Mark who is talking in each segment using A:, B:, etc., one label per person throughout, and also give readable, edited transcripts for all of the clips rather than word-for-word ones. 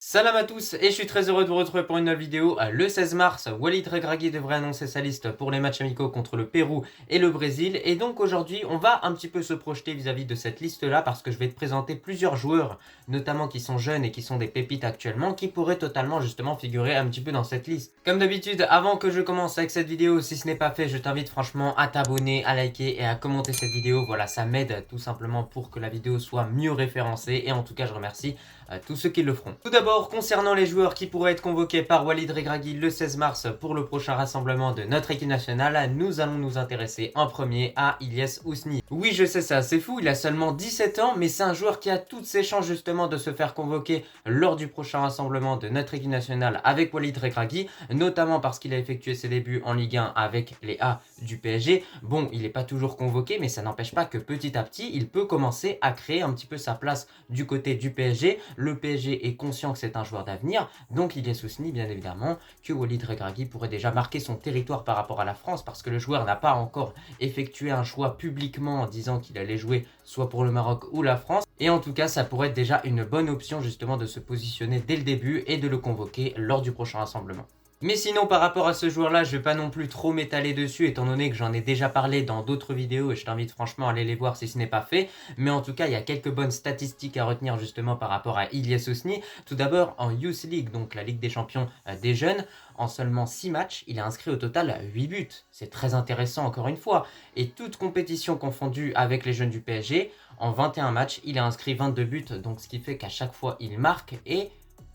A: Salam à tous et je suis très heureux de vous retrouver pour une nouvelle vidéo. Le 16 mars, Walid Regragui devrait annoncer sa liste pour les matchs amicaux contre le Pérou et le Brésil. Et donc aujourd'hui, on va un petit peu se projeter vis-à-vis de cette liste-là parce que je vais te présenter plusieurs joueurs, notamment qui sont jeunes et qui sont des pépites actuellement, qui pourraient totalement justement figurer un petit peu dans cette liste. Comme d'habitude, avant que je commence avec cette vidéo, si ce n'est pas fait, je t'invite franchement à t'abonner, à liker et à commenter cette vidéo. Voilà, ça m'aide tout simplement pour que la vidéo soit mieux référencée et en tout cas, je remercie tous ceux qui le feront. Tout d'abord, concernant les joueurs qui pourraient être convoqués par Walid Regragui le 16 mars pour le prochain rassemblement de notre équipe nationale, nous allons nous intéresser en premier à Ilyes Ousni. Oui, je sais, c'est assez fou, il a seulement 17 ans, mais c'est un joueur qui a toutes ses chances justement de se faire convoquer lors du prochain rassemblement de notre équipe nationale avec Walid Regragui, notamment parce qu'il a effectué ses débuts en Ligue 1 avec les A du PSG. Bon, il n'est pas toujours convoqué, mais ça n'empêche pas que petit à petit, il peut commencer à créer un petit peu sa place du côté du PSG. Le PSG est conscient que c'est un joueur d'avenir, donc il est soutenu bien évidemment que Walid Regragui pourrait déjà marquer son territoire par rapport à la France parce que le joueur n'a pas encore effectué un choix publiquement en disant qu'il allait jouer soit pour le Maroc ou la France. Et en tout cas, ça pourrait être déjà une bonne option justement de se positionner dès le début et de le convoquer lors du prochain rassemblement. Mais sinon, par rapport à ce joueur-là, je vais pas non plus trop m'étaler dessus, étant donné que j'en ai déjà parlé dans d'autres vidéos et je t'invite franchement à aller les voir si ce n'est pas fait. Mais en tout cas, il y a quelques bonnes statistiques à retenir justement par rapport à Ilyes Ousni. Tout d'abord, en Youth League, donc la Ligue des champions des jeunes, en seulement 6 matchs, il a inscrit au total 8 buts. C'est très intéressant encore une fois. Et toute compétition confondue avec les jeunes du PSG, en 21 matchs, il a inscrit 22 buts, donc ce qui fait qu'à chaque fois, il marque et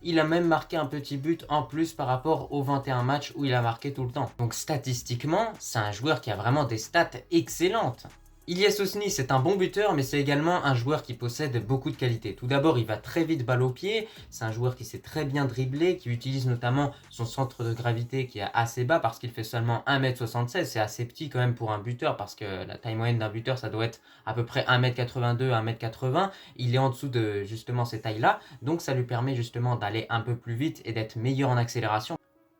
A: il a même marqué un petit but en plus par rapport aux 21 matchs où il a marqué tout le temps. Donc statistiquement, c'est un joueur qui a vraiment des stats excellentes. Ilyes Ousni, c'est un bon buteur, mais c'est également un joueur qui possède beaucoup de qualités. Tout d'abord, il va très vite balle au pied. C'est un joueur qui sait très bien dribbler, qui utilise notamment son centre de gravité qui est assez bas parce qu'il fait seulement 1m76. C'est assez petit quand même pour un buteur parce que la taille moyenne d'un buteur, ça doit être à peu près 1m82, 1m80. Il est en dessous de justement ces tailles-là. Donc ça lui permet justement d'aller un peu plus vite et d'être meilleur en accélération.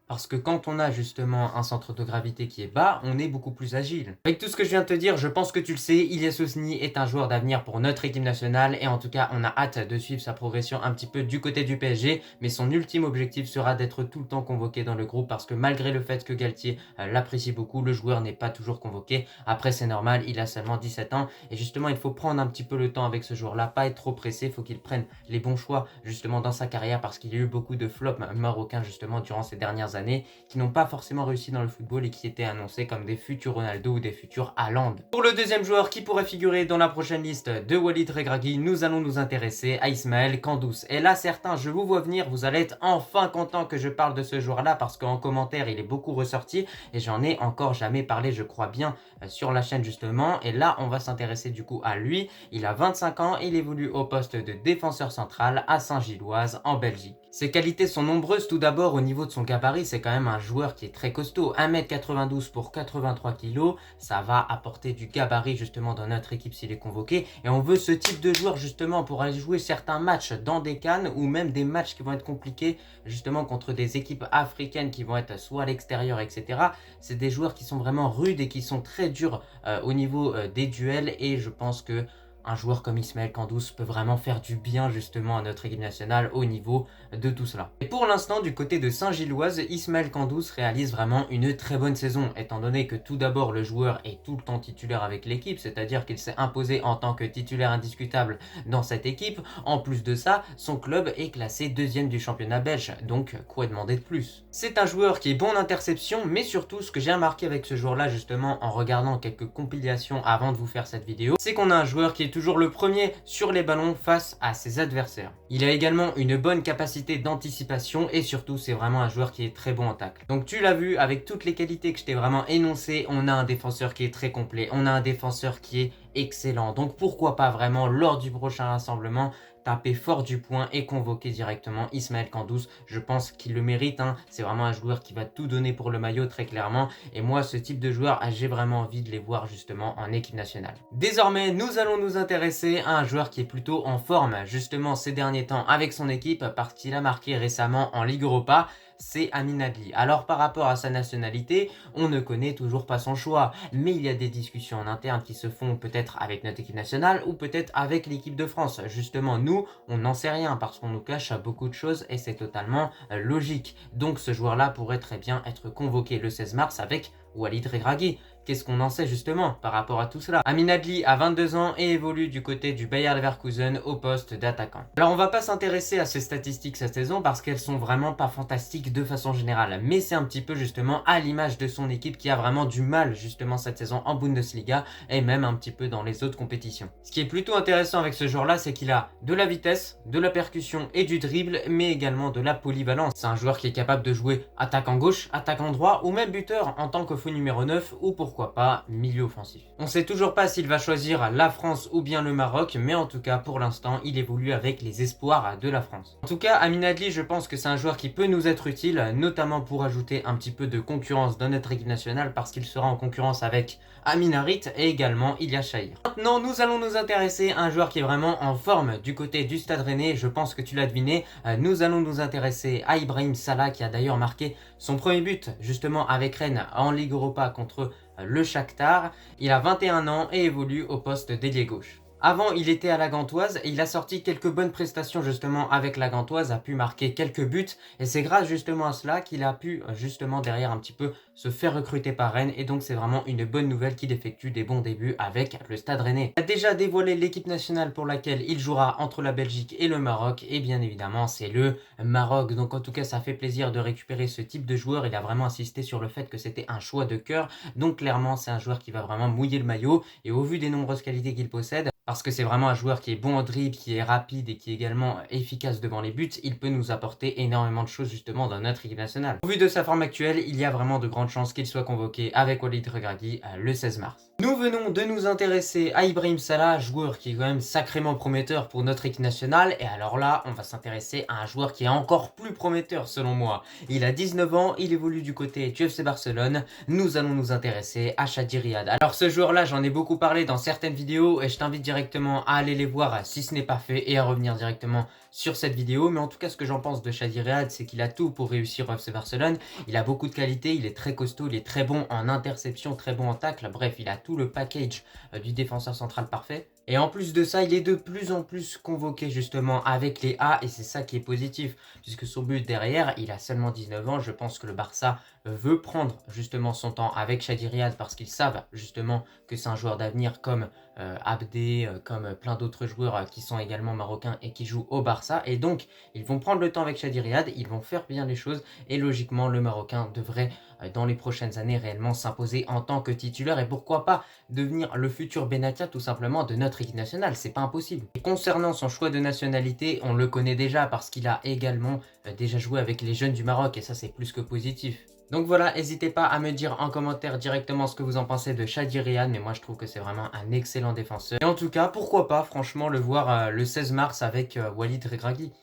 A: Parce que quand on a justement un centre de gravité qui est bas, on est beaucoup plus agile. Avec tout ce que je viens de te dire, je pense que tu le sais, Ilyes Ousni est un joueur d'avenir pour notre équipe nationale et en tout cas, on a hâte de suivre sa progression un petit peu du côté du PSG, mais son ultime objectif sera d'être tout le temps convoqué dans le groupe parce que malgré le fait que Galtier l'apprécie beaucoup, le joueur n'est pas toujours convoqué. Après, c'est normal, il a seulement 17 ans et justement, il faut prendre un petit peu le temps avec ce joueur-là, pas être trop pressé, il faut qu'il prenne les bons choix justement dans sa carrière parce qu'il y a eu beaucoup de flops marocains justement durant ces dernières années qui n'ont pas forcément réussi dans le football et qui étaient annoncés comme des futurs Ronaldo ou des futurs Haaland. Pour le deuxième joueur qui pourrait figurer dans la prochaine liste de Walid Regragui, nous allons nous intéresser à Ismaël Kandous. Et là, certains, je vous vois venir, vous allez être enfin content que je parle de ce joueur-là parce qu'en commentaire, il est beaucoup ressorti et j'en ai encore jamais parlé, je crois bien, sur la chaîne justement. Et là, on va s'intéresser du coup à lui. Il a 25 ans et il évolue au poste de défenseur central à Saint-Gilloise en Belgique. Ses qualités sont nombreuses. Tout d'abord, au niveau de son gabarit, c'est quand même un joueur qui est très costaud. 1m92 pour 83 kg, ça va apporter du gabarit justement dans notre équipe s'il est convoqué. Et on veut ce type de joueur justement pour aller jouer certains matchs dans des CAN ou même des matchs qui vont être compliqués justement contre des équipes africaines qui vont être soit à l'extérieur, etc. C'est des joueurs qui sont vraiment rudes et qui sont très durs au niveau des duels et je pense que un joueur comme Ismaël Kandous peut vraiment faire du bien justement à notre équipe nationale au niveau de tout cela. Et pour l'instant, du côté de Saint-Gilloise, Ismaël Kandous réalise vraiment une très bonne saison, étant donné que tout d'abord le joueur est tout le temps titulaire avec l'équipe, c'est-à-dire qu'il s'est imposé en tant que titulaire indiscutable dans cette équipe. En plus de ça, son club est classé deuxième du championnat belge, donc quoi demander de plus? C'est un joueur qui est bon en interception, mais surtout ce que j'ai remarqué avec ce joueur-là justement en regardant quelques compilations avant de vous faire cette vidéo, c'est qu'on a un joueur qui est toujours le premier sur les ballons face à ses adversaires. Il a également une bonne capacité d'anticipation et surtout c'est vraiment un joueur qui est très bon en tacle. Donc tu l'as vu avec toutes les qualités que je t'ai vraiment énoncées, on a un défenseur qui est très complet, on a un défenseur qui est excellent. Donc pourquoi pas vraiment lors du prochain rassemblement taper fort du point et convoquer directement Ismaël Kandous. Je pense qu'il le mérite, hein. C'est vraiment un joueur qui va tout donner pour le maillot très clairement et moi ce type de joueur, j'ai vraiment envie de les voir justement en équipe nationale. Désormais nous allons nous intéresser à un joueur qui est plutôt en forme justement ces derniers temps avec son équipe parce qu'il a marqué récemment en Ligue Europa. c'est Amin Adli. Alors par rapport à sa nationalité, on ne connaît toujours pas son choix, mais il y a des discussions en interne qui se font peut-être avec notre équipe nationale ou peut-être avec l'équipe de France. Justement, nous, on n'en sait rien parce qu'on nous cache beaucoup de choses et c'est totalement logique. Donc ce joueur-là pourrait très bien être convoqué le 16 mars avec Walid Regragui. Qu'est-ce qu'on en sait justement par rapport à tout cela? Amin Adli a 22 ans et évolue du côté du Bayer Leverkusen au poste d'attaquant. Alors on va pas s'intéresser à ses statistiques cette saison parce qu'elles sont vraiment pas fantastiques de façon générale, mais c'est un petit peu justement à l'image de son équipe qui a vraiment du mal justement cette saison en Bundesliga et même un petit peu dans les autres compétitions. Ce qui est plutôt intéressant avec ce joueur-là, c'est qu'il a de la vitesse, de la percussion et du dribble, mais également de la polyvalence. C'est un joueur qui est capable de jouer attaquant gauche, attaquant droit ou même buteur en tant que faux numéro 9 ou pourquoi pas milieu offensif. On sait toujours pas s'il va choisir la France ou bien le Maroc, mais en tout cas pour l'instant il évolue avec les espoirs de la France. En tout cas Amin Adli, je pense que c'est un joueur qui peut nous être utile, notamment pour ajouter un petit peu de concurrence dans notre équipe nationale parce qu'il sera en concurrence avec Amin Harit et également Ilia Shahir. Maintenant nous allons nous intéresser à un joueur qui est vraiment en forme du côté du Stade Rennais, je pense que tu l'as deviné, nous allons nous intéresser à Ibrahim Salah qui a d'ailleurs marqué son premier but justement avec Rennes en Ligue Europa contre le Shakhtar. Il a 21 ans et évolue au poste d'ailier gauche. Avant, il était à la Gantoise et il a sorti quelques bonnes prestations justement avec la Gantoise, a pu marquer quelques buts et c'est grâce justement à cela qu'il a pu justement derrière un petit peu se faire recruter par Rennes et donc c'est vraiment une bonne nouvelle qu'il effectue des bons débuts avec le Stade Rennais. Il a déjà dévoilé l'équipe nationale pour laquelle il jouera entre la Belgique et le Maroc et bien évidemment c'est le Maroc. Donc en tout cas ça fait plaisir de récupérer ce type de joueur, il a vraiment insisté sur le fait que c'était un choix de cœur, donc clairement c'est un joueur qui va vraiment mouiller le maillot et au vu des nombreuses qualités qu'il possède, parce que c'est vraiment un joueur qui est bon en dribble, qui est rapide et qui est également efficace devant les buts, il peut nous apporter énormément de choses justement dans notre équipe nationale. Au vu de sa forme actuelle, il y a vraiment de grandes chances qu'il soit convoqué avec Walid Regragui le 16 mars. Nous venons de nous intéresser à Ibrahim Salah, joueur qui est quand même sacrément prometteur pour notre équipe nationale. Et alors là, on va s'intéresser à un joueur qui est encore plus prometteur selon moi. Il a 19 ans, il évolue du côté du FC Barcelone. Nous allons nous intéresser à Chadi Riyad. Alors ce joueur-là, j'en ai beaucoup parlé dans certaines vidéos et je t'invite directement à aller les voir si ce n'est pas fait et à revenir directement sur cette vidéo. Mais en tout cas, ce que j'en pense de Chadi Riyad, c'est qu'il a tout pour réussir au FC Barcelone. Il a beaucoup de qualités, il est très costaud, il est très bon en interception, très bon en tacle. Bref, il a tout le package du défenseur central parfait. Et en plus de ça, il est de plus en plus convoqué justement avec les A et c'est ça qui est positif puisque son but derrière, il a seulement 19 ans. Je pense que le Barça veut prendre justement son temps avec Chadi Riyad parce qu'ils savent justement que c'est un joueur d'avenir comme Abdé, comme plein d'autres joueurs qui sont également marocains et qui jouent au Barça. Et donc, ils vont prendre le temps avec Chadi Riyad, ils vont faire bien les choses et logiquement, le Marocain devrait dans les prochaines années réellement s'imposer en tant que titulaire et pourquoi pas devenir le futur Benatia tout simplement de notre équipe nationale, c'est pas impossible. Et concernant son choix de nationalité, on le connaît déjà parce qu'il a également déjà joué avec les jeunes du Maroc et ça c'est plus que positif. Donc voilà, n'hésitez pas à me dire en commentaire directement ce que vous en pensez de Chadi Riyad, mais moi je trouve que c'est vraiment un excellent défenseur. Et en tout cas, pourquoi pas franchement le voir le 16 mars avec Walid Regragui.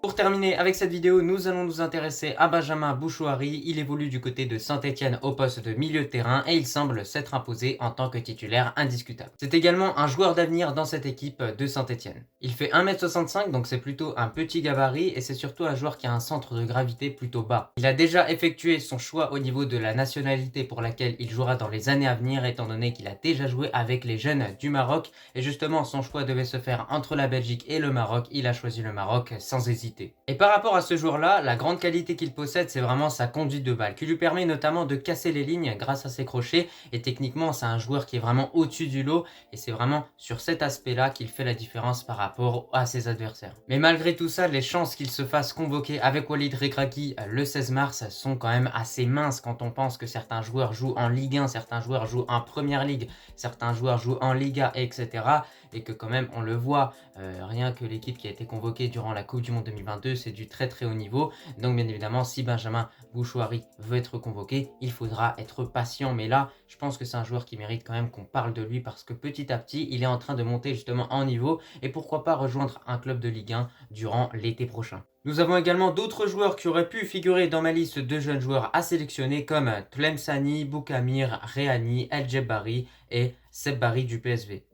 A: Pour terminer avec cette vidéo, nous allons nous intéresser à Benjamin Bouchouari. Il évolue du côté de Saint-Etienne au poste de milieu de terrain et il semble s'être imposé en tant que titulaire indiscutable. C'est également un joueur d'avenir dans cette équipe de Saint-Etienne. Il fait 1m65 donc c'est plutôt un petit gabarit et c'est surtout un joueur qui a un centre de gravité plutôt bas. Il a déjà effectué son choix au niveau de la nationalité pour laquelle il jouera dans les années à venir étant donné qu'il a déjà joué avec les jeunes du Maroc et justement son choix devait se faire entre la Belgique et le Maroc. Il a choisi le Maroc sans hésiter. Et par rapport à ce joueur-là, la grande qualité qu'il possède, c'est vraiment sa conduite de balle, qui lui permet notamment de casser les lignes grâce à ses crochets. Et techniquement, c'est un joueur qui est vraiment au-dessus du lot. Et c'est vraiment sur cet aspect-là qu'il fait la différence par rapport à ses adversaires. Mais malgré tout ça, les chances qu'il se fasse convoquer avec Walid Regragui le 16 mars sont quand même assez minces quand on pense que certains joueurs jouent en Ligue 1, certains joueurs jouent en Première Ligue, certains joueurs jouent en Liga, etc. Et que quand même, on le voit, rien que l'équipe qui a été convoquée durant la Coupe du Monde 2022, c'est du très très haut niveau. Donc bien évidemment, si Benjamin Bouchouari veut être convoqué, il faudra être patient. Mais là, je pense que c'est un joueur qui mérite quand même qu'on parle de lui parce que petit à petit, il est en train de monter justement en niveau. Et pourquoi pas rejoindre un club de Ligue 1 durant l'été prochain. Nous avons également d'autres joueurs qui auraient pu figurer dans ma liste de jeunes joueurs à sélectionner comme Tlemceni, Boukamir, Rehani, El Djebari et Seb Barry du PSV.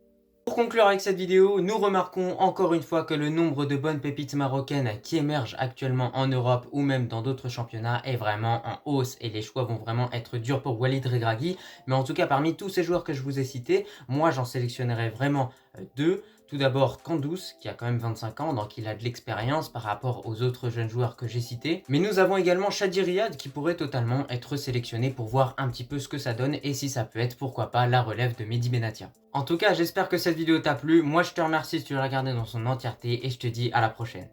A: Pour conclure avec cette vidéo, nous remarquons encore une fois que le nombre de bonnes pépites marocaines qui émergent actuellement en Europe ou même dans d'autres championnats est vraiment en hausse et les choix vont vraiment être durs pour Walid Regragui. Mais en tout cas, parmi tous ces joueurs que je vous ai cités, moi j'en sélectionnerai vraiment deux. Tout d'abord Kandous, qui a quand même 25 ans, donc il a de l'expérience par rapport aux autres jeunes joueurs que j'ai cités. Mais nous avons également Chadi Riyad qui pourrait totalement être sélectionné pour voir un petit peu ce que ça donne et si ça peut être, pourquoi pas, la relève de Mehdi Benatia. En tout cas, j'espère que cette vidéo t'a plu. Moi, je te remercie si tu l'as regardée dans son entièreté et je te dis à la prochaine.